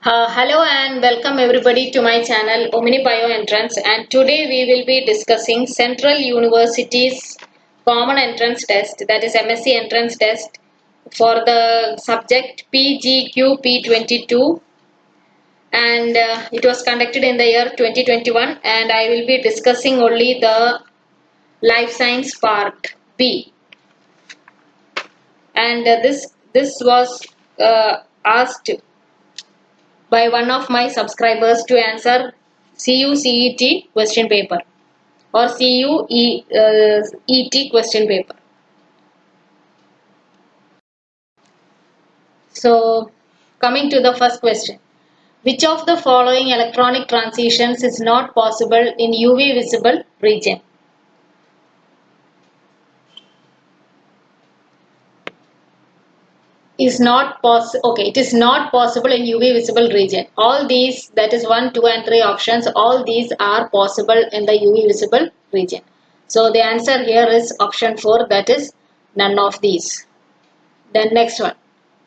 Hello and welcome everybody to my channel MSc Entrance, and today we will be discussing Central University's Common Entrance Test, that is MSc Entrance Test for the subject PGQP22, and it was conducted in the year 2021, and I will be discussing only the life science part B. And this was asked by one of my subscribers to answer CUCET question paper or CUET question paper. So, coming to the first question. Which of the following electronic transitions is not possible in UV visible region? It is not possible in UV visible region. All these, that is 1, 2 and 3 options, all these are possible in the UV visible region. So the answer here is option 4, that is none of these. Then next one.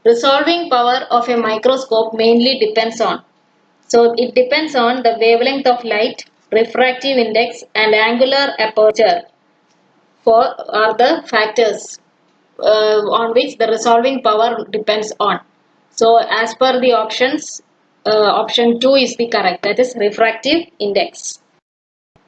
Resolving power of a microscope mainly depends on. So it depends on the wavelength of light, refractive index and angular aperture are the factors on which the resolving power depends on. So as per the options, option 2 is the correct, that is refractive index.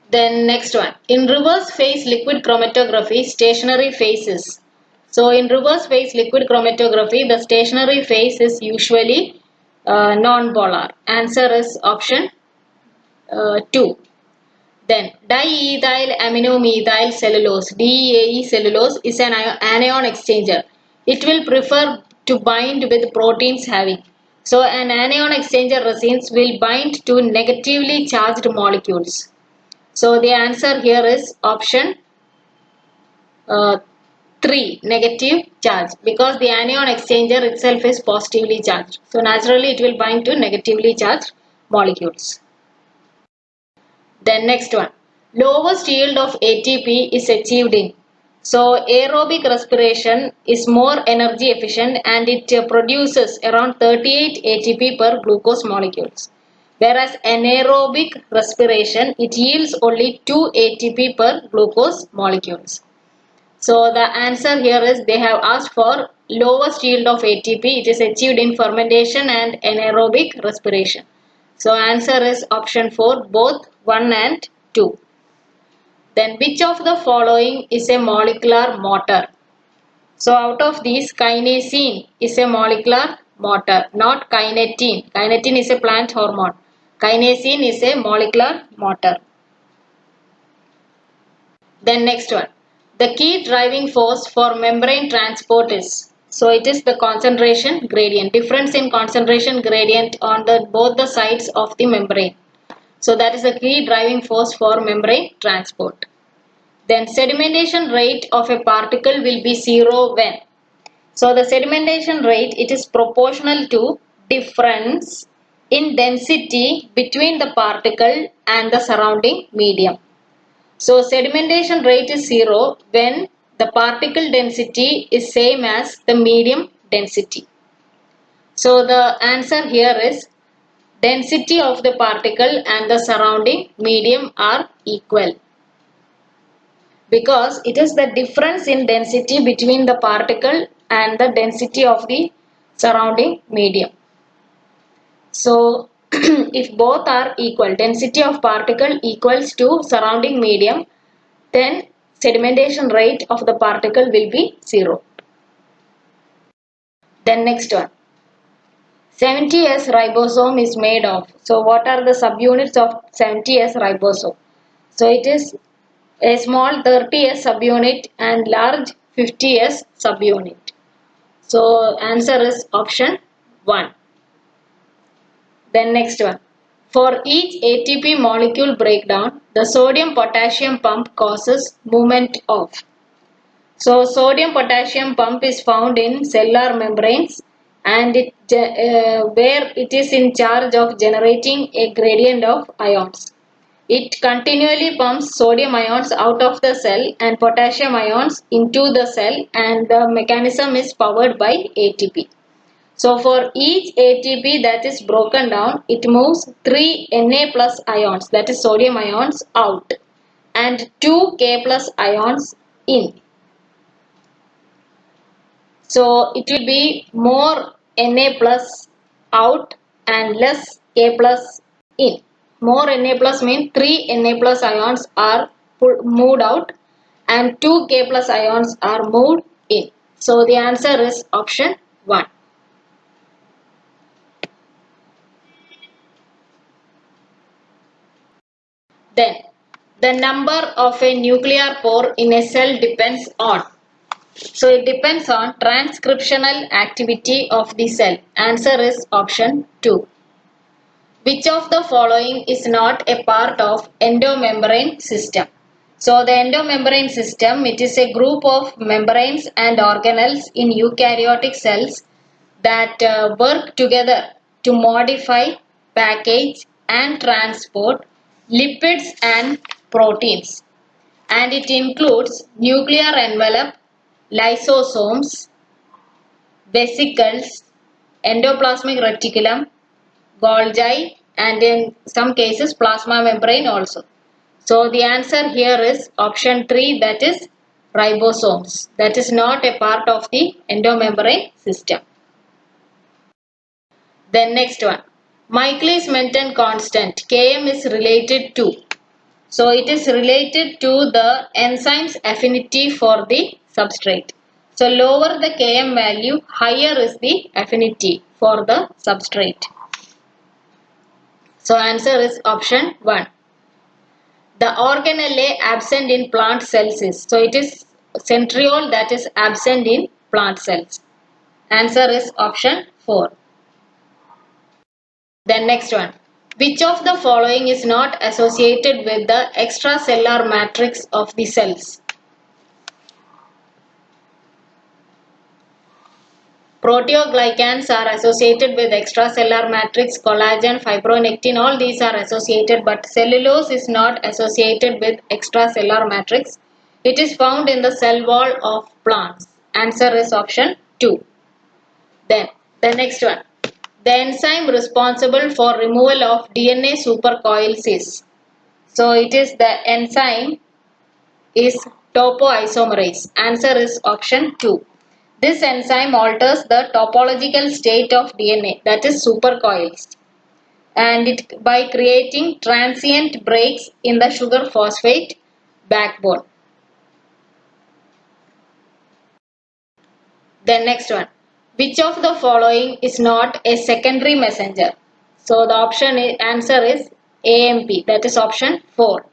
Then next one, in reverse phase liquid chromatography, stationary phases. So in reverse phase liquid chromatography, the stationary phase is usually non-polar. Answer is option 2. Then diethyl aminomethyl cellulose, DAE cellulose, is an anion exchanger. It will prefer to bind with proteins having. So an anion exchanger resins will bind to negatively charged molecules. So the answer here is option 3, negative charge, because the anion exchanger itself is positively charged. So naturally it will bind to negatively charged molecules. Then next one, lowest yield of ATP is achieved in. So aerobic respiration is more energy efficient and it produces around 38 ATP per glucose molecules. Whereas anaerobic respiration, it yields only 2 ATP per glucose molecules. So the answer here is they have asked for lowest yield of ATP. It is achieved in fermentation and anaerobic respiration. So answer is option 4, both 1 and 2. Then which of the following is a molecular motor? So out of these, kinesin is a molecular motor, not kinetin. Kinetin is a plant hormone. Kinesin is a molecular motor. Then next one, the key driving force for membrane transport is. So it is the concentration gradient, difference in concentration gradient on both the sides of the membrane. So that is the key driving force for membrane transport. Then sedimentation rate of a particle will be 0 when. So the sedimentation rate, it is proportional to difference in density between the particle and the surrounding medium. So sedimentation rate is 0 when the particle density is same as the medium density. So the answer here is density of the particle and the surrounding medium are equal, because it is the difference in density between the particle and the density of the surrounding medium. So if both are equal, density of particle equals to surrounding medium, then sedimentation rate of the particle will be 0. Then next one, 70S ribosome is made of. So what are the subunits of 70S ribosome? So it is a small 30S subunit and large 50S subunit. So answer is option 1. Then next one, for each ATP molecule breakdown, the sodium potassium pump causes movement of. So sodium potassium pump is found in cellular membranes, and where it is in charge of generating a gradient of ions. It continually pumps sodium ions out of the cell and potassium ions into the cell, and the mechanism is powered by ATP. So for each ATP that is broken down, it moves 3 Na plus ions, that is sodium ions, out and 2 K plus ions in. So it will be more Na plus out and less K plus in. More Na plus means 3 Na plus ions are moved out and 2 K plus ions are moved in. So the answer is option 1. Then the number of a nuclear pore in a cell depends on. So it depends on transcriptional activity of the cell. Answer is option 2. Which of the following is not a part of endomembrane system? So the endomembrane system, it is a group of membranes and organelles in eukaryotic cells that work together to modify, package and transport lipids and proteins. And it includes nuclear envelope, lysosomes, vesicles, endoplasmic reticulum, Golgi, and in some cases plasma membrane also. So the answer here is option 3, that is ribosomes. That is not a part of the endomembrane system. Then next one. Michaelis-Menten constant Km is related to. So it is related to the enzyme's affinity for the substrate. So lower the Km value, higher is the affinity for the substrate. So answer is option 1. The organelle absent in plant cells is. So it is centriole that is absent in plant cells. Answer is option 4. Then next one. Which of the following is not associated with the extracellular matrix of the cells? Proteoglycans are associated with extracellular matrix, collagen, fibronectin, all these are associated, but cellulose is not associated with extracellular matrix. It is found in the cell wall of plants. Answer is option 2. Then the next one. The enzyme responsible for removal of DNA supercoils is. So it is the enzyme is topoisomerase. Answer is option 2. This enzyme alters the topological state of DNA, that is supercoils, and it by creating transient breaks in the sugar phosphate backbone. Then next one. Which of the following is not a secondary messenger? So the answer is AMP, that is option 4.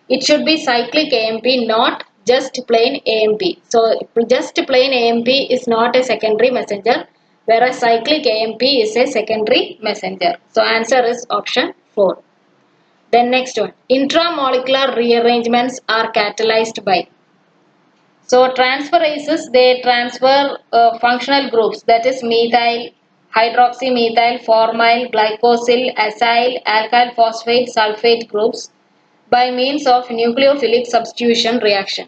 It should be cyclic AMP, not just plain AMP. So just plain AMP is not a secondary messenger, whereas cyclic AMP is a secondary messenger. So answer is option 4. Then next one. Intramolecular rearrangements are catalyzed by. So transferases, they transfer functional groups, that is methyl, hydroxymethyl, formyl, glycosyl, acyl, alkyl phosphate, sulfate groups by means of nucleophilic substitution reaction.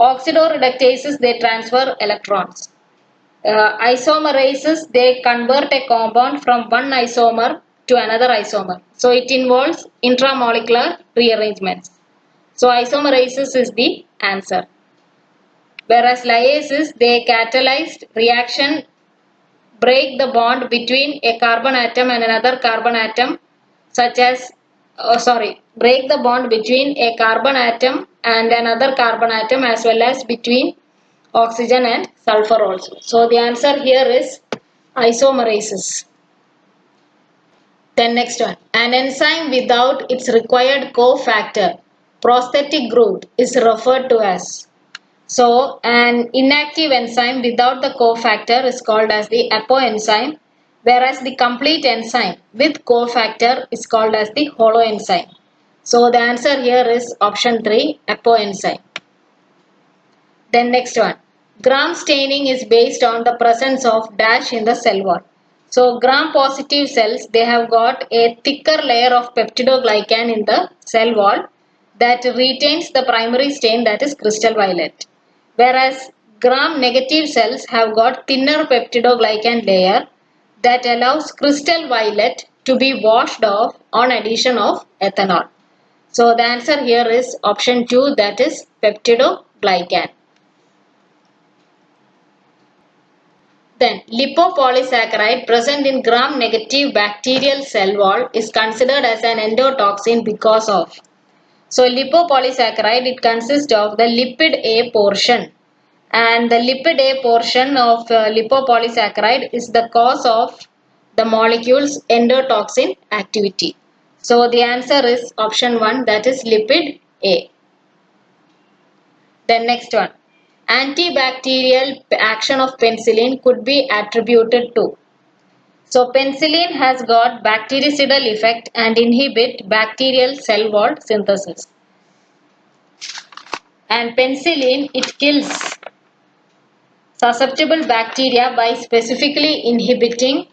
Oxidoreductases, they transfer electrons. Isomerases, they convert a compound from one isomer to another isomer. So it involves intramolecular rearrangements. So isomerases is the answer. Whereas lyases, they catalyzed reaction, break the bond between a carbon atom and another carbon atom, such as break the bond between a carbon atom and another carbon atom, as well as between oxygen and sulfur also. So the answer here is isomerases. Then next one. An enzyme without its required cofactor, prosthetic group, is referred to as. So an inactive enzyme without the cofactor is called as the apoenzyme, whereas the complete enzyme with cofactor is called as the holoenzyme. So the answer here is option 3, apoenzyme. Then next one. Gram staining is based on the presence of dash in the cell wall. So gram positive cells, they have got a thicker layer of peptidoglycan in the cell wall that retains the primary stain, that is crystal violet. Whereas gram-negative cells have got thinner peptidoglycan layer that allows crystal violet to be washed off on addition of ethanol. So the answer here is option 2, that is peptidoglycan. Then lipopolysaccharide present in gram-negative bacterial cell wall is considered as an endotoxin because of. So lipopolysaccharide, it consists of the lipid A portion, and the lipid A portion of lipopolysaccharide is the cause of the molecule's endotoxin activity. So the answer is option 1, that is lipid A. Then next one, antibacterial action of penicillin could be attributed to. So penicillin has got bactericidal effect and inhibit bacterial cell wall synthesis. And penicillin, it kills susceptible bacteria by specifically inhibiting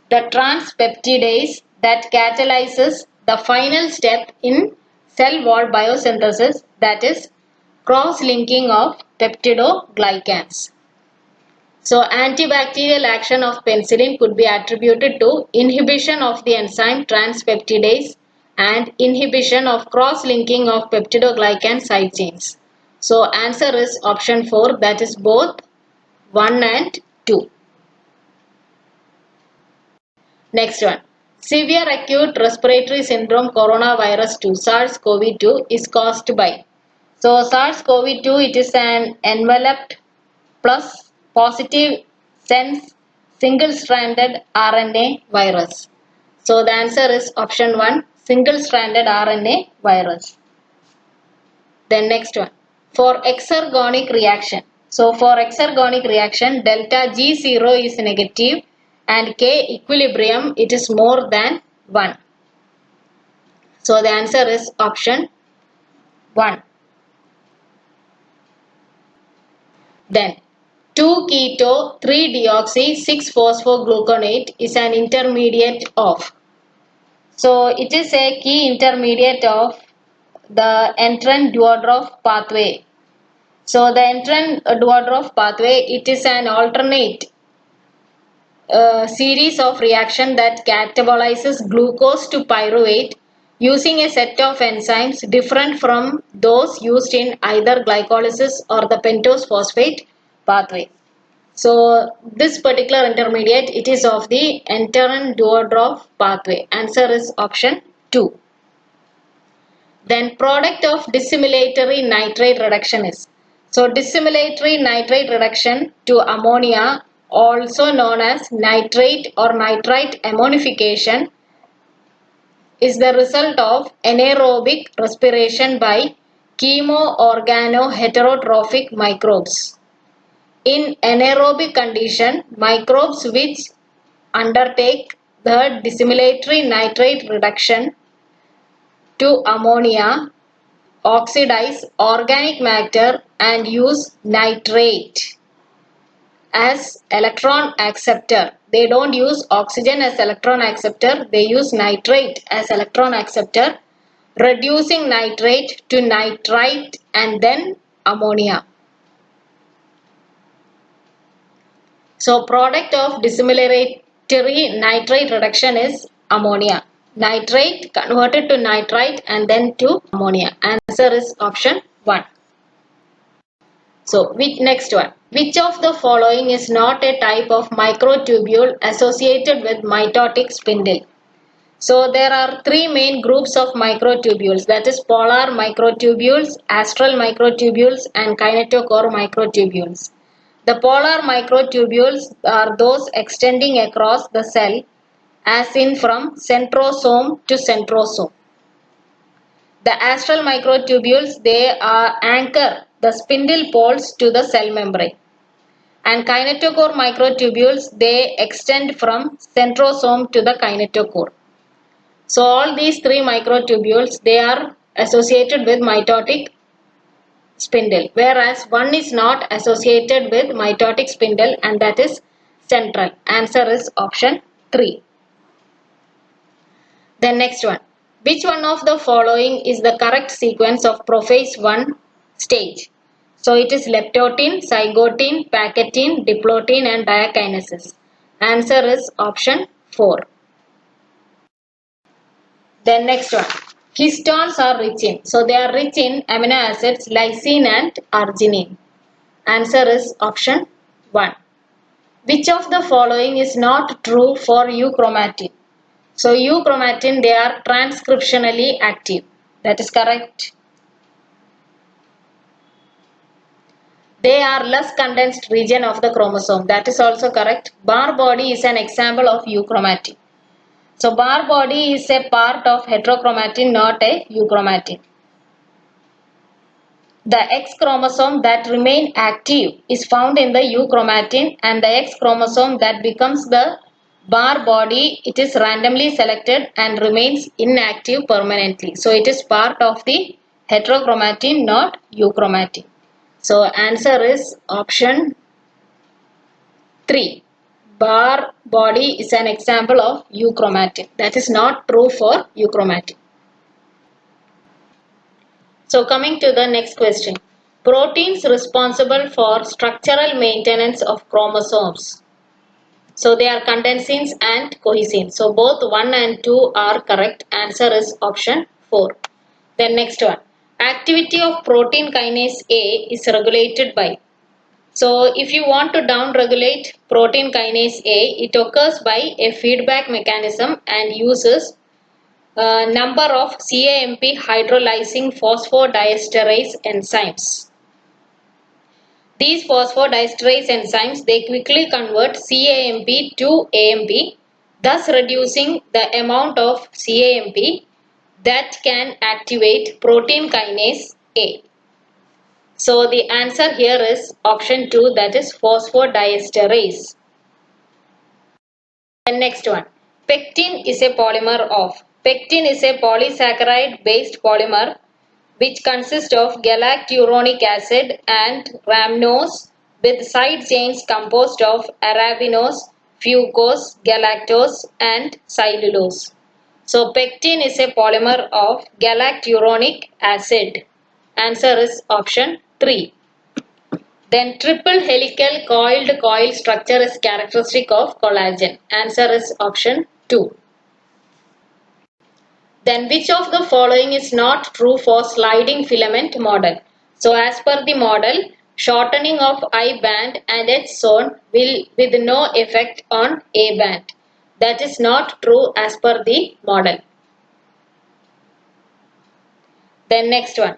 the transpeptidase that catalyzes the final step in cell wall biosynthesis, that is cross-linking of peptidoglycans. So antibacterial action of penicillin could be attributed to inhibition of the enzyme transpeptidase and inhibition of cross-linking of peptidoglycan side chains. So answer is option 4, that is both 1 and 2. Next one, severe acute respiratory syndrome coronavirus 2 SARS-CoV-2 is caused by. So SARS-CoV-2, it is an enveloped plus positive sense single-stranded RNA virus. So the answer is option 1, single-stranded RNA virus. Then next one, for exergonic reaction. So for exergonic reaction, delta G0 is negative and K equilibrium, it is more than 1. So the answer is option 1. Then 2-keto 3-deoxy 6-phosphogluconate is an intermediate of. So it is a key intermediate of the Entran-Duodorov pathway. So the Entran-Duodorov pathway, it is an alternate series of reaction that catabolizes glucose to pyruvate using a set of enzymes different from those used in either glycolysis or the pentose phosphate pathway. So this particular intermediate, it is of the Entran-Duodorov pathway. Answer is option 2. Then product of dissimilatory nitrate reduction is. So dissimilatory nitrate reduction to ammonia, also known as nitrate or nitrite ammonification, is the result of anaerobic respiration by chemoorganoheterotrophic microbes. In anaerobic condition, microbes which undertake the dissimilatory nitrate reduction to ammonia oxidize organic matter and use nitrate as electron acceptor. They don't use oxygen as electron acceptor, they use nitrate as electron acceptor, reducing nitrate to nitrite and then ammonia. So product of dissimilatory nitrate reduction is ammonia. Nitrate converted to nitrite and then to ammonia. Answer is option 1. So next one. Which of the following is not a type of microtubule associated with mitotic spindle? So there are 3 main groups of microtubules, that is polar microtubules, astral microtubules and kinetochore microtubules. The polar microtubules are those extending across the cell, as in from centrosome to centrosome. The astral microtubules, they anchor the spindle poles to the cell membrane. And kinetochore microtubules, they extend from centrosome to the kinetochore. So all these 3 microtubules, they are associated with mitotic spindle, whereas one is not associated with mitotic spindle, and that is central. Answer is option 3. Then next one. Which one of the following is the correct sequence of prophase 1 stage? So it is leptotin, zygotin, pectin, diplotin and diakinesis. Answer is option 4. Then next one. Histones are rich in. So they are rich in amino acids lysine and arginine. Answer is option 1. Which of the following is not true for euchromatin? So euchromatin, they are transcriptionally active. That is correct. They are less condensed region of the chromosome. That is also correct. Bar body is an example of euchromatin. So bar body is a part of heterochromatin, not a euchromatin. The X chromosome that remain active is found in the euchromatin, and the X chromosome that becomes the bar body, it is randomly selected and remains inactive permanently. So it is part of the heterochromatin, not euchromatin. So answer is option 3. Bar body is an example of euchromatin. That is not true for euchromatin. So coming to the next question. Proteins responsible for structural maintenance of chromosomes. So they are condensin and cohesin. So both 1 and 2 are correct. Answer is option 4. Then next one. Activity of protein kinase A is regulated by. So if you want to down-regulate protein kinase A, it occurs by a feedback mechanism and uses number of CAMP hydrolysing phosphodiesterase enzymes. These phosphodiesterase enzymes, they quickly convert CAMP to AMP, thus reducing the amount of CAMP that can activate protein kinase A. So the answer here is option 2, that is phosphodiesterase. The next one. Pectin is a polymer of. Pectin is a polysaccharide based polymer which consists of galacturonic acid and rhamnose with side chains composed of arabinose, fucose, galactose and cellulose. So pectin is a polymer of galacturonic acid. Answer is option 3. Then triple helical coiled coil structure is characteristic of collagen. Answer is option 2. Then which of the following is not true for sliding filament model? So as per the model, shortening of I band and H zone will with no effect on A band. That is not true as per the model. Then next one.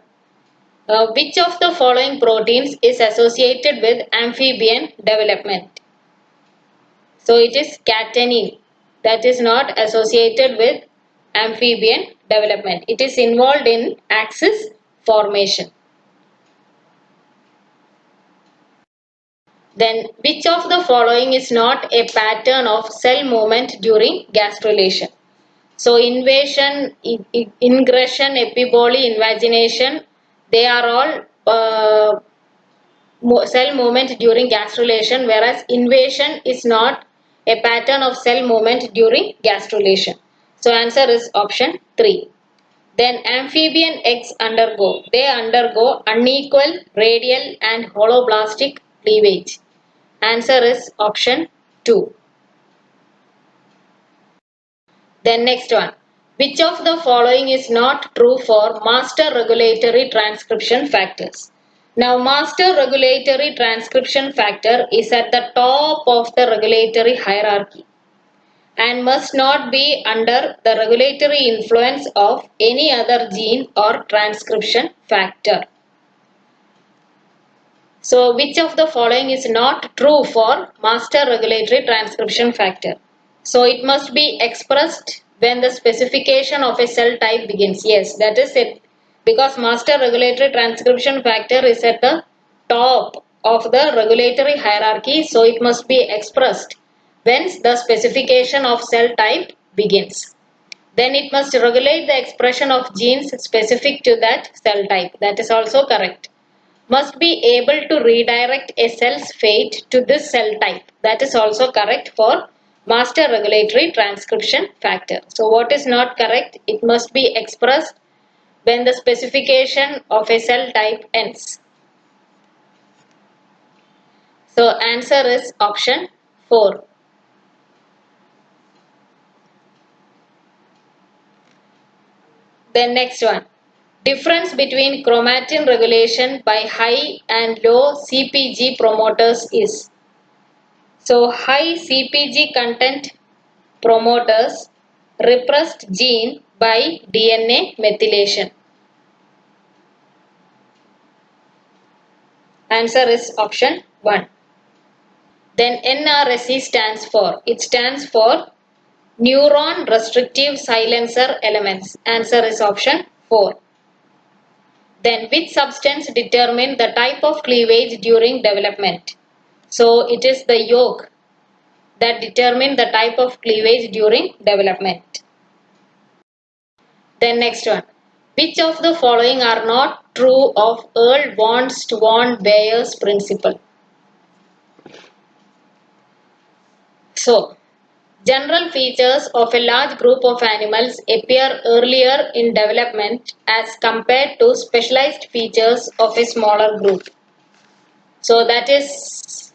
Which of the following proteins is associated with amphibian development? So it is catenin. That is not associated with amphibian development. It is involved in axis formation. Then which of the following is not a pattern of cell movement during gastrulation? So invasion, ingression, epiboly, invagination, they are all cell movement during gastrulation, whereas invasion is not a pattern of cell movement during gastrulation. So answer is option 3. Then amphibian eggs undergo unequal radial and holoblastic cleavage. Answer is option 2. Then next one. Which of the following is not true for master regulatory transcription factors? Now master regulatory transcription factor is at the top of the regulatory hierarchy and must not be under the regulatory influence of any other gene or transcription factor. So which of the following is not true for master regulatory transcription factor? So it must be expressed when the specification of a cell type begins. Yes, that is it. Because master regulatory transcription factor is at the top of the regulatory hierarchy, so it must be expressed when the specification of cell type begins. Then it must regulate the expression of genes specific to that cell type. That is also correct. Must be able to redirect a cell's fate to this cell type. That is also correct for master regulatory transcription factor. So what is not correct? It must be expressed when the specification of a cell type ends. So answer is option 4. Then next one. Difference between chromatin regulation by high and low CpG promoters is. So high CpG content promoters repressed gene by DNA methylation. Answer is option 1. Then NRSE stands for. It stands for neuron restrictive silencer elements. Answer is option 4. Then which substance determine the type of cleavage during development? So it is the yolk that determine the type of cleavage during development. Then next one. Which of the following are not true of Earl von Bayer's principle? So, general features of a large group of animals appear earlier in development as compared to specialized features of a smaller group. So that is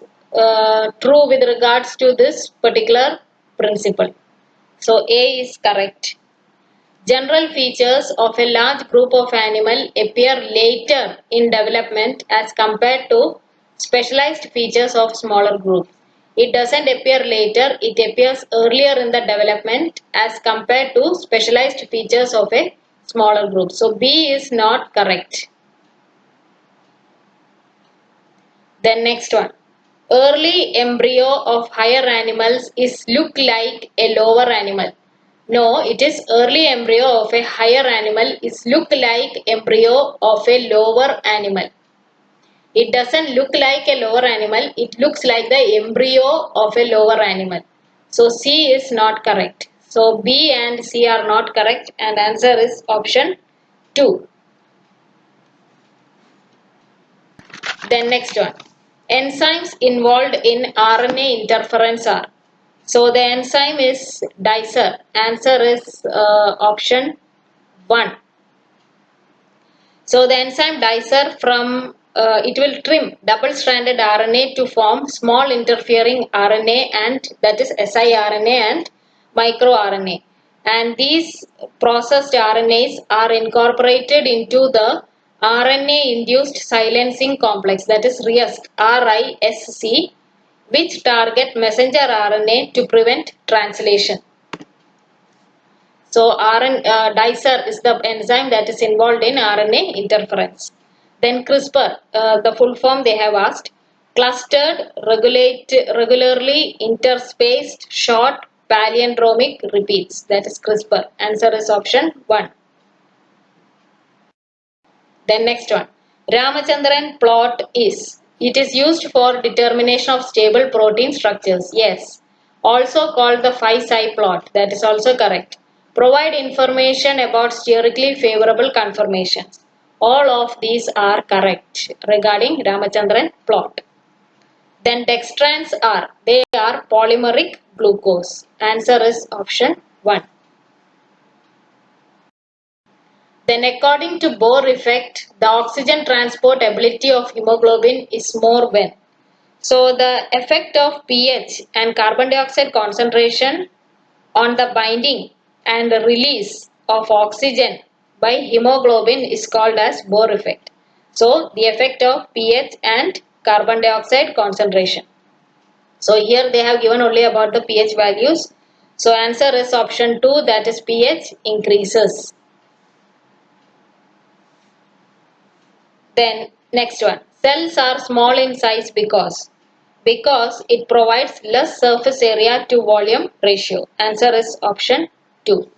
true with regards to this particular principle. So A is correct. General features of a large group of animal appear later in development as compared to specialized features of smaller groups. It doesn't appear later, it appears earlier in the development as compared to specialized features of a smaller group. So B is not correct. Then next one. Early embryo of higher animals is look like a lower animal. No, it is early embryo of a higher animal is look like embryo of a lower animal. It doesn't look like a lower animal, it looks like the embryo of a lower animal. So C is not correct. So B and C are not correct and answer is option 2. Then next one. Enzymes involved in RNA interference are. So the enzyme is dicer. Answer is option 1. So the enzyme dicer from it will trim double-stranded RNA to form small interfering RNA and that is siRNA and microRNA. And these processed RNAs are incorporated into the RNA-induced silencing complex that is RISC, which target messenger RNA to prevent translation. So dicer is the enzyme that is involved in RNA interference. Then CRISPR, the full form they have asked, clustered, regularly interspaced, short, palindromic repeats. That is CRISPR. Answer is option 1. Then next one. Ramachandran plot is. It is used for determination of stable protein structures. Yes. Also called the 5-psi plot. That is also correct. Provide information about sterically favorable conformations. All of these are correct regarding Ramachandran plot. Then dextrans are. They are polymeric glucose. Answer is option 1. Then according to Bohr effect, the oxygen transport ability of hemoglobin is more when. So the effect of pH and carbon dioxide concentration on the binding and release of oxygen by hemoglobin is called as Bohr effect. So the effect of pH and carbon dioxide concentration. So here they have given only about the pH values. So answer is option 2, that is pH increases. Then next one, cells are small in size because it provides less surface area to volume ratio. Answer is option 2.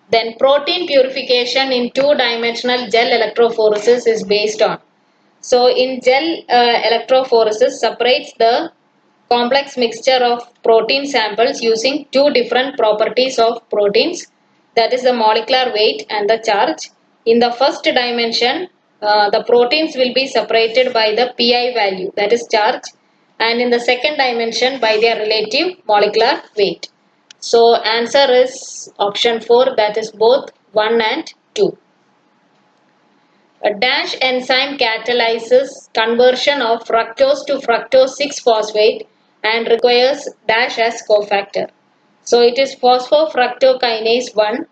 Then protein purification in two-dimensional gel electrophoresis is based on. So in gel electrophoresis separates the complex mixture of protein samples using two different properties of proteins, that is the molecular weight and the charge. In the first dimension, the proteins will be separated by the pi value, that is charge, and in the second dimension by their relative molecular weight. So answer is option 4, that is both 1 and 2. A dash enzyme catalyzes conversion of fructose to fructose 6-phosphate and requires dash as cofactor. So it is phosphofructokinase 1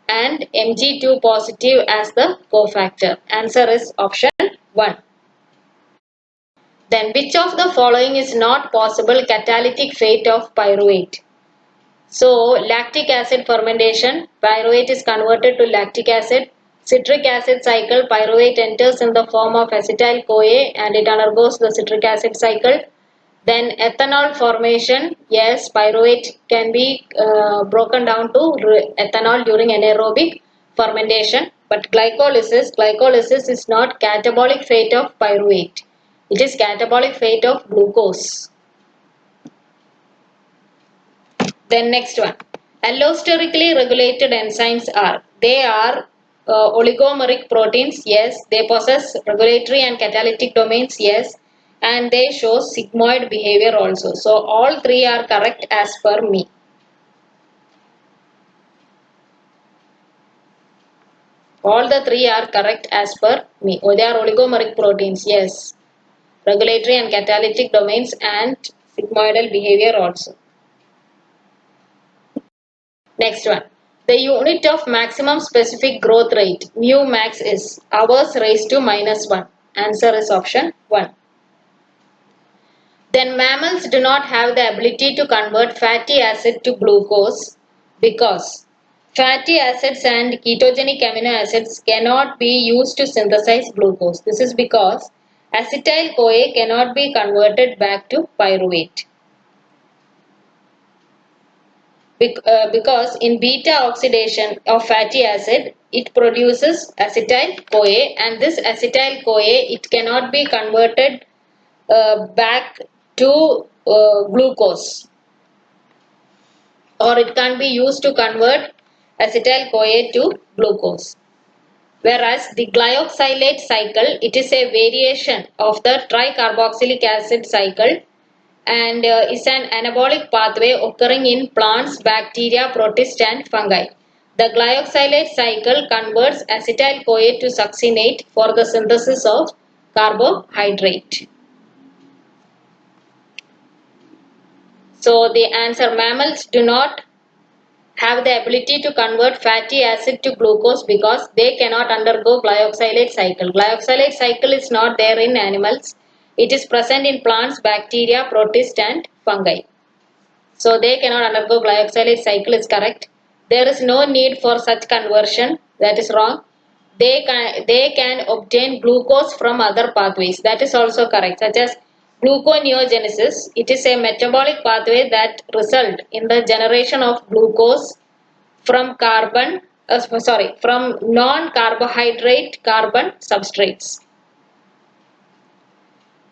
and Mg2 positive as the cofactor. Answer is option 1. Then which of the following is not possible catalytic fate of pyruvate? So lactic acid fermentation, pyruvate is converted to lactic acid. Citric acid cycle, pyruvate enters in the form of acetyl-CoA and it undergoes the citric acid cycle. Then ethanol formation, yes, pyruvate can be broken down to ethanol during anaerobic fermentation. But glycolysis is not catabolic fate of pyruvate. It is catabolic fate of glucose. Then next one. Allosterically regulated enzymes are, they are oligomeric proteins, yes. They possess regulatory and catalytic domains, yes. And they show sigmoid behavior also. So all three are correct as per me. All the three are correct as per me. Oh, they are oligomeric proteins, yes. Regulatory and catalytic domains and sigmoidal behavior also. Next one. The unit of maximum specific growth rate, mu max, is hours raised to -1. Answer is option 1. Then mammals do not have the ability to convert fatty acid to glucose because fatty acids and ketogenic amino acids cannot be used to synthesize glucose. This is because acetyl-CoA cannot be converted back to pyruvate. Because in beta oxidation of fatty acid, it produces acetyl-CoA, and this acetyl-CoA, it cannot be converted back to glucose, or it can be used to convert acetyl-CoA to glucose. Whereas the glyoxylate cycle, it is a variation of the tricarboxylic acid cycle and is an anabolic pathway occurring in plants, bacteria, protists and fungi. The glyoxylate cycle converts acetyl-CoA to succinate for the synthesis of carbohydrate. So the answer, mammals do not have the ability to convert fatty acid to glucose because they cannot undergo glyoxylate cycle. Glyoxylate cycle is not there in animals. It is present in plants, bacteria, protists and fungi. So they cannot undergo glyoxylate cycle is correct. There is no need for such conversion. That is wrong. They can obtain glucose from other pathways. That is also correct, such as gluconeogenesis. It is a metabolic pathway that results in the generation of glucose from from non-carbohydrate carbon substrates.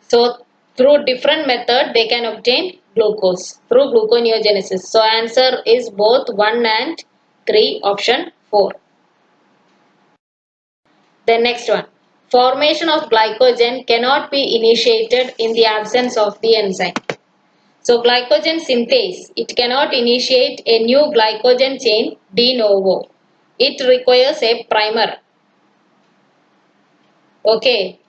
So through different method they can obtain glucose through gluconeogenesis. So answer is both 1 and 3, option 4. The next one. Formation of glycogen cannot be initiated in the absence of the enzyme. So glycogen synthase, it cannot initiate a new glycogen chain de novo. It requires a primer. Okay.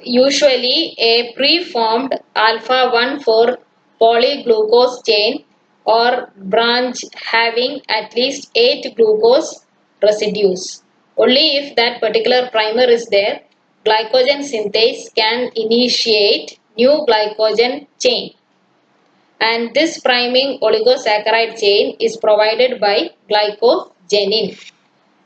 Usually a preformed alpha-1,4 polyglucose chain or branch having at least 8 glucose residues. Only if that particular primer is there, glycogen synthase can initiate new glycogen chain. And this priming oligosaccharide chain is provided by glycogenin.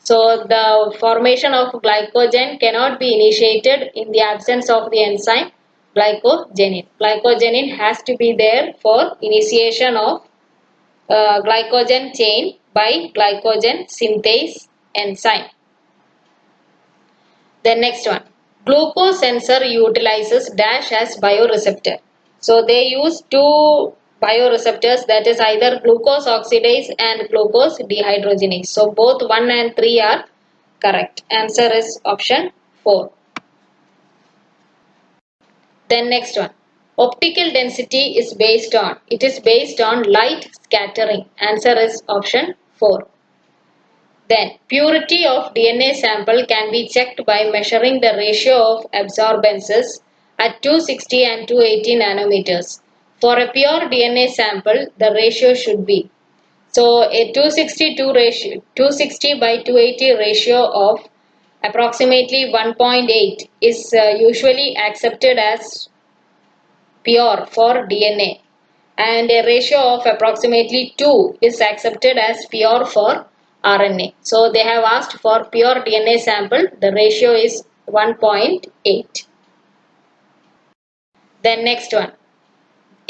So the formation of glycogen cannot be initiated in the absence of the enzyme glycogenin. Glycogenin has to be there for initiation of glycogen chain by glycogen synthase enzyme. The next one. Glucose sensor utilizes dash as bioreceptor. So they use two bioreceptors, that is either glucose oxidase and glucose dehydrogenase. So both 1 and 3 are correct. Answer is option 4. Then next one. Optical density is based on, it is based on light scattering. Answer is option 4. Then purity of DNA sample can be checked by measuring the ratio of absorbances at 260 and 280 nanometers. For a pure DNA sample, the ratio should be, so a 260 by 280 ratio of approximately 1.8 is usually accepted as pure for DNA, and a ratio of approximately 2 is accepted as pure for RNA. So they have asked for pure DNA sample, the ratio is 1.8. Then next one,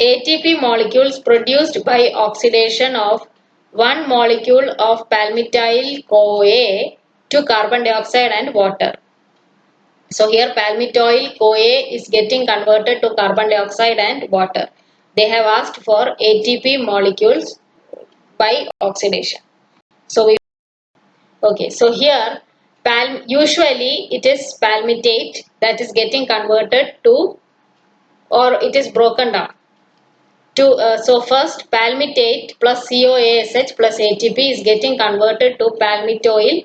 ATP molecules produced by oxidation of one molecule of palmitoyl-CoA to carbon dioxide and water. So here palmitoyl-CoA is getting converted to carbon dioxide and water. They have asked for ATP molecules by oxidation. So here usually it is palmitate that is getting converted to, or it is broken down to, so first palmitate plus COASH plus ATP is getting converted to palmitoyl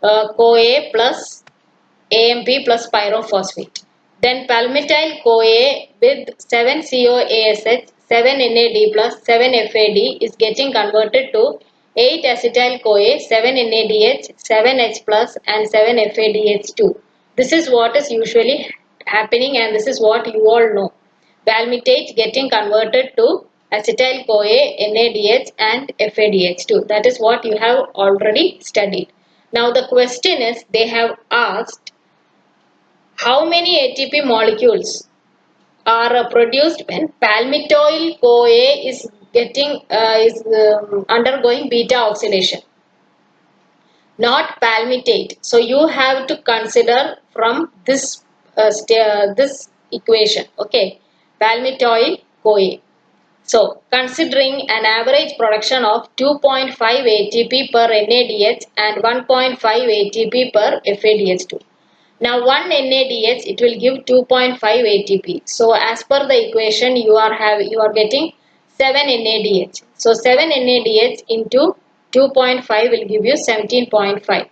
CoA plus AMP plus pyrophosphate. Then palmitoyl CoA with 7 COASH, 7 NAD plus 7 FAD is getting converted to 8 acetyl CoA, 7 NADH, 7 H plus and 7 FADH2. This is what is usually happening, and this is what you all know. Palmitate getting converted to acetyl CoA, NADH and FADH2. That is what you have already studied. Now the question is, they have asked how many ATP molecules are produced when palmitoyl CoA is undergoing beta oxidation, not palmitate. So you have to consider from this this equation, okay, palmitoyl CoA. So considering an average production of 2.5 ATP per NADH and 1.5 ATP per FADH2. Now 1 NADH, it will give 2.5 ATP. So as per the equation you are getting 7 NADH. So 7 NADH into 2.5 will give you 17.5.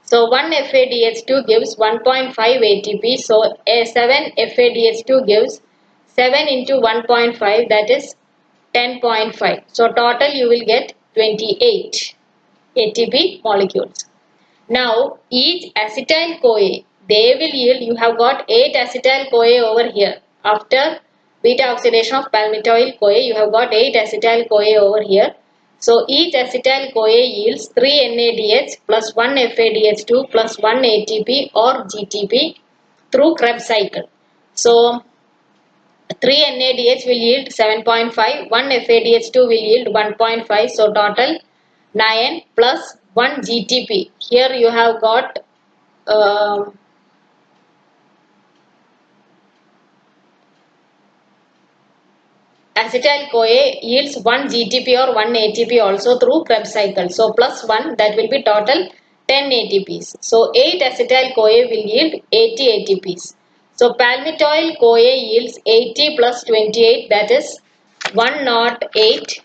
So 1 FADH2 gives 1.5 ATP. So a 7 FADH2 gives 7 into 1.5, that is 10.5. So total you will get 28 ATP molecules. Now each acetyl CoA, they will yield, you have got 8 acetyl CoA over here. After beta oxidation of palmitoyl CoA, you have got 8 acetyl CoA over here. So each acetyl CoA yields 3 NADH plus 1 FADH2 plus 1 ATP or GTP through Krebs cycle. So 3 NADH will yield 7.5, 1 FADH2 will yield 1.5, so total 9 plus 1 GTP. Here you have got acetyl CoA yields 1 GTP or 1 ATP also through Krebs cycle. So plus 1, that will be total 10 ATPs. So 8 acetyl CoA will yield 80 ATPs. So palmitoyl CoA yields 80 plus 28, that is 108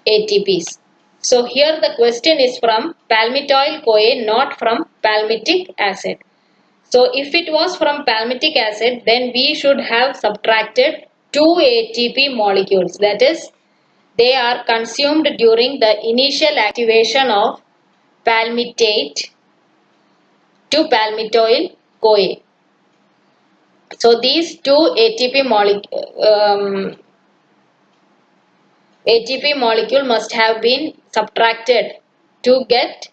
ATPs. So here the question is from palmitoyl CoA, not from palmitic acid. So if it was from palmitic acid, then we should have subtracted 2 ATP molecules. That is, they are consumed during the initial activation of palmitate to palmitoyl CoA. So these 2 ATP molecule must have been subtracted to get,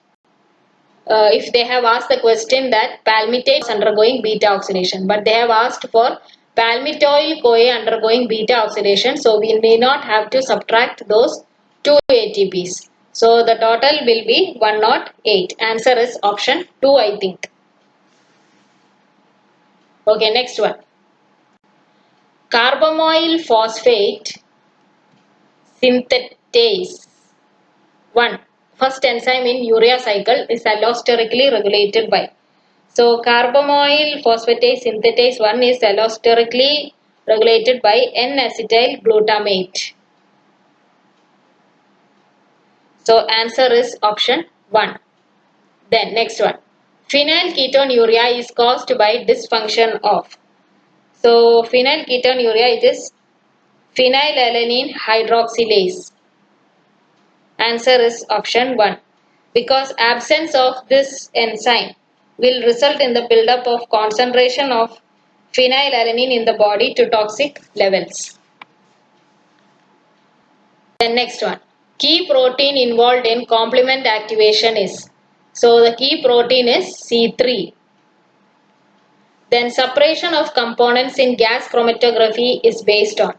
if they have asked the question that palmitate is undergoing beta oxidation, but they have asked for palmitoyl CoA undergoing beta oxidation, so we may not have to subtract those 2 ATPs. So the total will be 108. Answer is option 2, I think. Okay, next one. Carbamoyl phosphate synthetase 1. First enzyme in urea cycle is allosterically regulated by. So carbamoyl phosphatase synthetase 1 is allosterically regulated by N-acetyl glutamate. So answer is option 1. Then next one. Phenylketonuria is caused by dysfunction of. So phenylketonuria, it is phenylalanine hydroxylase. Answer is option 1. Because absence of this enzyme will result in the buildup of concentration of phenylalanine in the body to toxic levels. Then next one. Key protein involved in complement activation is. So the key protein is C3. Then separation of components in gas chromatography is based on.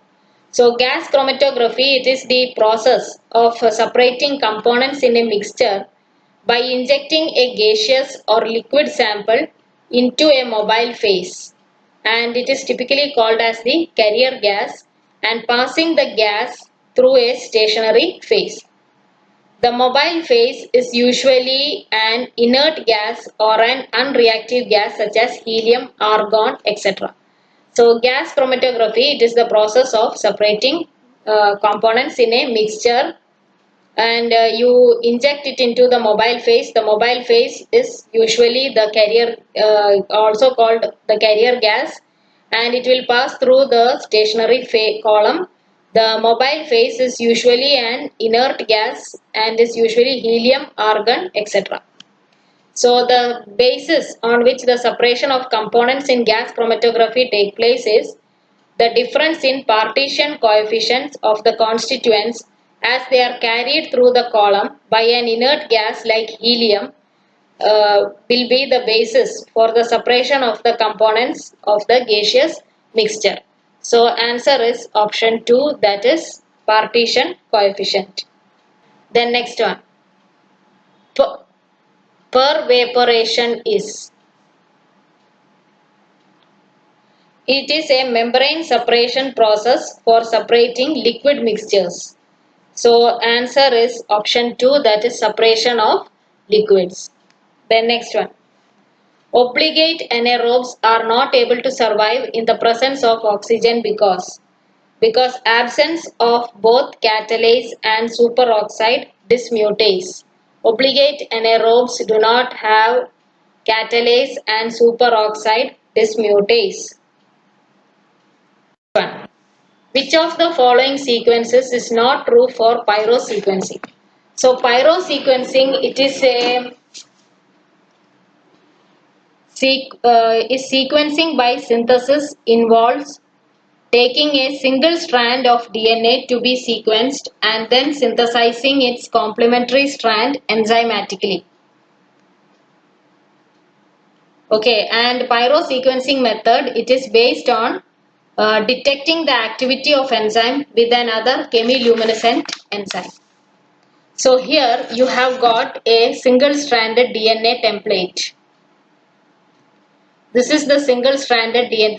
So gas chromatography, it is the process of separating components in a mixture by injecting a gaseous or liquid sample into a mobile phase, and it is typically called as the carrier gas, and passing the gas through a stationary phase. The mobile phase is usually an inert gas or an unreactive gas such as helium, argon, etc. So gas chromatography, it is the process of separating components in a mixture, and you inject it into the mobile phase. The mobile phase is usually the carrier, also called the carrier gas, and it will pass through the stationary column. The mobile phase is usually an inert gas and is usually helium, argon, etc. So the basis on which the separation of components in gas chromatography take place is the difference in partition coefficients of the constituents as they are carried through the column by an inert gas like helium will be the basis for the separation of the components of the gaseous mixture. So answer is option 2, that is partition coefficient. Then next one. Pervaporation is. It is a membrane separation process for separating liquid mixtures. So answer is option 2, that is separation of liquids. Then next one. Obligate anaerobes are not able to survive in the presence of oxygen because absence of both catalase and superoxide dismutase. Obligate anaerobes do not have catalase and superoxide dismutase. Which of the following sequences is not true for pyrosequencing? So pyrosequencing, it is a sequencing by synthesis involves taking a single strand of DNA to be sequenced and then synthesizing its complementary strand enzymatically. Okay, and pyrosequencing method, it is based on detecting the activity of enzyme with another chemiluminescent enzyme. So here you have got a single stranded DNA template. This is the single stranded DNA,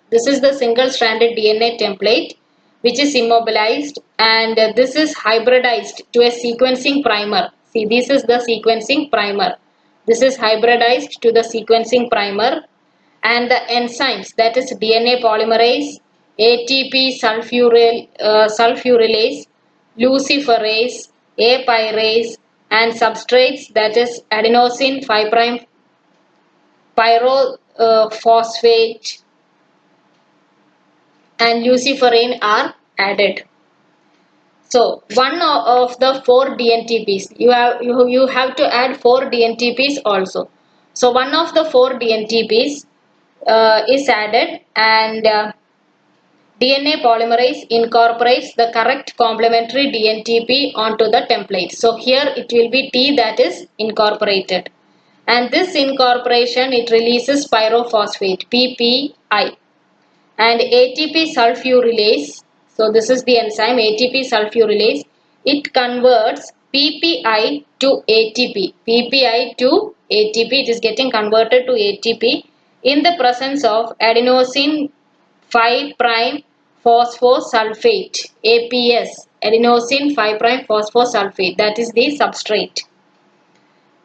this is the single stranded DNA template which is immobilized, and this is hybridized to a sequencing primer. See, this is the sequencing primer. This is hybridized to the sequencing primer, and the enzymes, that is DNA polymerase, ATP sulfurylase, luciferase, apyrase, and substrates, that is adenosine 5' pyrophosphate and luciferin are added. So one of the 4 DNTPs, you have to add 4 DNTPs also. So one of the 4 DNTPs is added, and DNA polymerase incorporates the correct complementary DNTP onto the template. So here it will be T that is incorporated, and this incorporation, it releases pyrophosphate PPI, and ATP sulfurylase. So this is the enzyme ATP sulfurylase. It converts PPI to ATP. PPI to ATP. It is getting converted to ATP in the presence of adenosine 5' phosphosulfate, APS, adenosine 5' phosphosulfate, that is the substrate.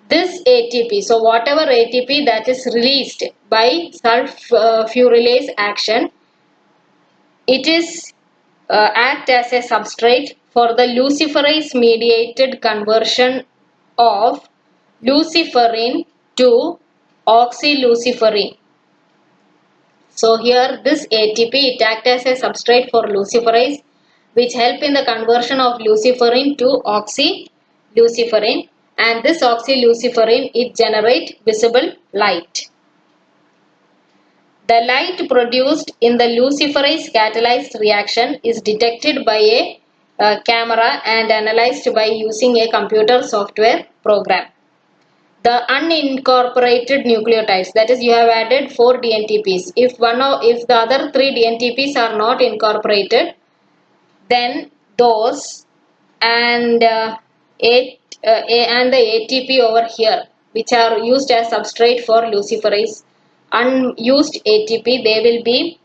This ATP, so whatever ATP that is released by sulfurylase action, it is act as a substrate for the luciferase mediated conversion of luciferin to oxyluciferin. So here this ATP, it acts as a substrate for luciferase, which help in the conversion of luciferin to oxyluciferin, and this oxyluciferin, it generate visible light. The light produced in the luciferase catalyzed reaction is detected by a camera and analyzed by using a computer software program. The unincorporated nucleotides, that is, you have added 4 DNTPs. If the other 3 DNTPs are not incorporated, then those and the ATP over here, which are used as substrate for luciferase, unused ATP, they will be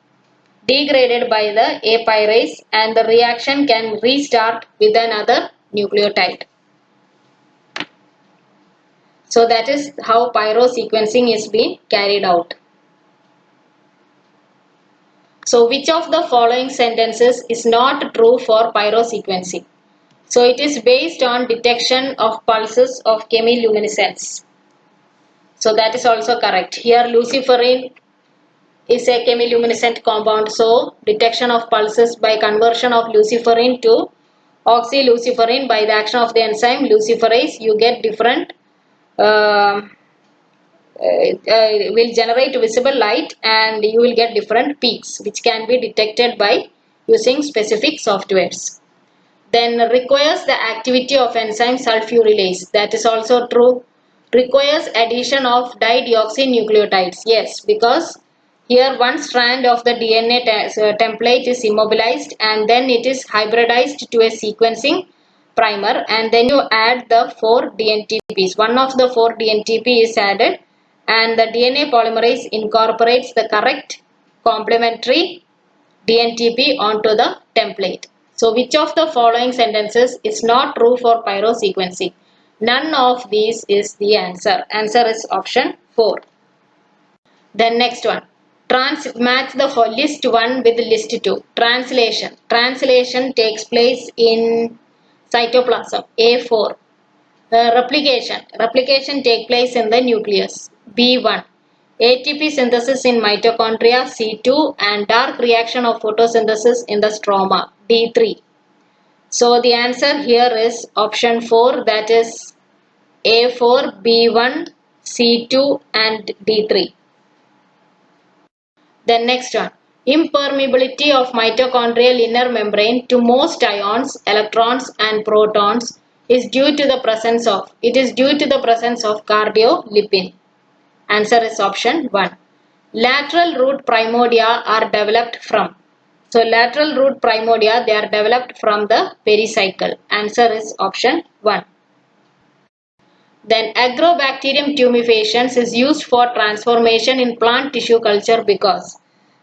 degraded by the apyrase and the reaction can restart with another nucleotide. So that is how pyrosequencing is being carried out. So which of the following sentences is not true for pyrosequencing? So it is based on detection of pulses of chemiluminescence. So that is also correct. Here luciferin is a chemiluminescent compound. So detection of pulses by conversion of luciferin to oxyluciferin by the action of the enzyme luciferase, you get different will generate visible light and you will get different peaks which can be detected by using specific softwares. Then requires the activity of enzyme sulfurylase, that is also true. Requires addition of dideoxynucleotides, yes, because here one strand of the DNA template is immobilized and then it is hybridized to a sequencing primer and then you add the 4 DNTPs. One of the 4 DNTP is added and the DNA polymerase incorporates the correct complementary DNTP onto the template. So which of the following sentences is not true for pyrosequencing? None of these is the answer. Answer is option 4. Then next one. Match the list 1 with list 2. Translation. Translation takes place in cytoplasm, A4. Replication. Replication takes place in the nucleus, B1. ATP synthesis in mitochondria, C2, and dark reaction of photosynthesis in the stroma, D3. So the answer here is option 4, that is A4, B1, C2 and D3. Then next one. Impermeability of mitochondrial inner membrane to most ions, electrons and protons is due to the presence of cardiolipin. Answer is option 1. Lateral root primordia are developed from. So lateral root primordia, they are developed from the pericycle. Answer is option 1. Then agrobacterium tumefaciens is used for transformation in plant tissue culture because.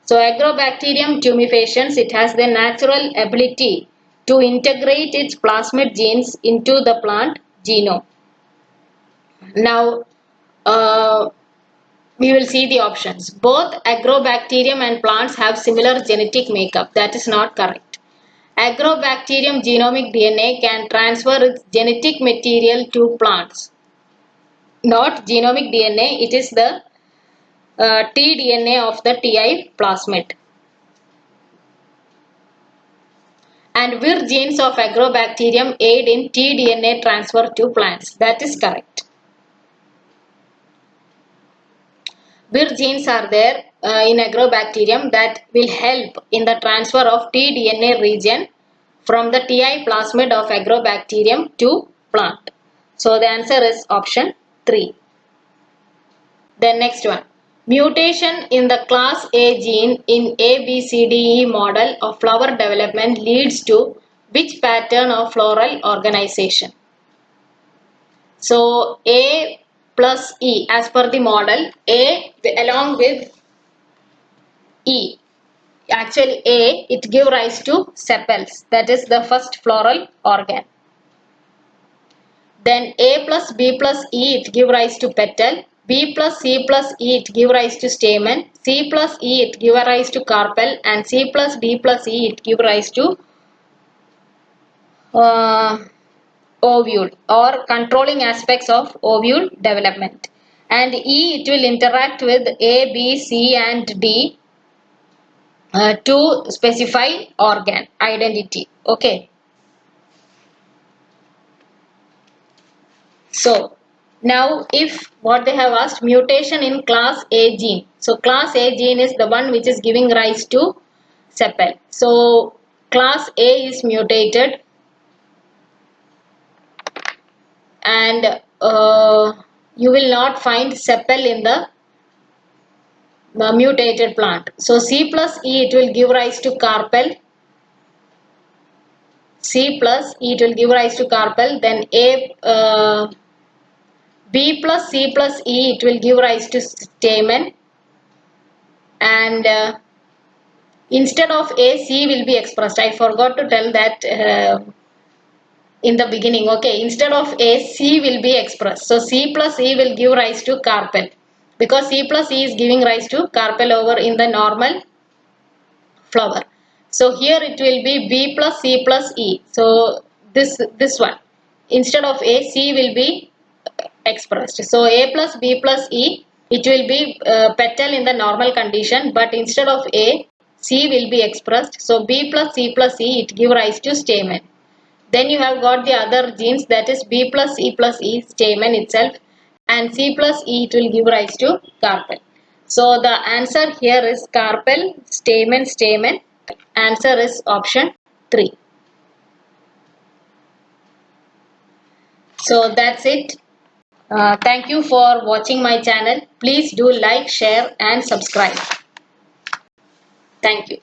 So agrobacterium tumefaciens, it has the natural ability to integrate its plasmid genes into the plant genome. Now we will see the options. Both agrobacterium and plants have similar genetic makeup. That is not correct. Agrobacterium genomic DNA can transfer its genetic material to plants. Not genomic DNA, it is the tDNA of the Ti plasmid. And Vir genes of agrobacterium aid in tDNA transfer to plants. That is correct. Vir genes are there in agrobacterium that will help in the transfer of tDNA region from the Ti plasmid of agrobacterium to plant. So the answer is option 3. Then next one. Mutation in the class A gene in ABCDE model of flower development leads to which pattern of floral organization? So A plus E, as per the model, A along with E. Actually A, it give rise to sepals, that is the first floral organ. Then A plus B plus E, it give rise to petal. B plus C plus E, it give rise to stamen. C plus E, it give rise to carpel. And C plus D plus E, it give rise to ovule or controlling aspects of ovule development. And E, it will interact with A, B, C and D to specify organ identity. Okay. So now if what they have asked, mutation in class A gene. So class A gene is the one which is giving rise to sepal. So class A is mutated and you will not find sepal in the mutated plant. So C plus E, it will give rise to carpel. C plus E, it will give rise to carpel. Then B plus C plus E, it will give rise to stamen. And instead of A, C will be expressed. I forgot to tell that in the beginning. Okay, instead of A, C will be expressed. So C plus E will give rise to carpel, because C plus E is giving rise to carpel over in the normal flower. So here it will be B plus C plus E. So this one, instead of A, C will be expressed. So A plus B plus E, it will be petal in the normal condition, but instead of A, C will be expressed. So B plus C plus E, it give rise to stamen. Then you have got the other genes, that is B plus E plus E, stamen itself, and C plus E, it will give rise to carpel. So the answer here is carpel, stamen, stamen. Answer is option 3. So that's it. Thank you for watching my channel. Please do like, share and subscribe. Thank you.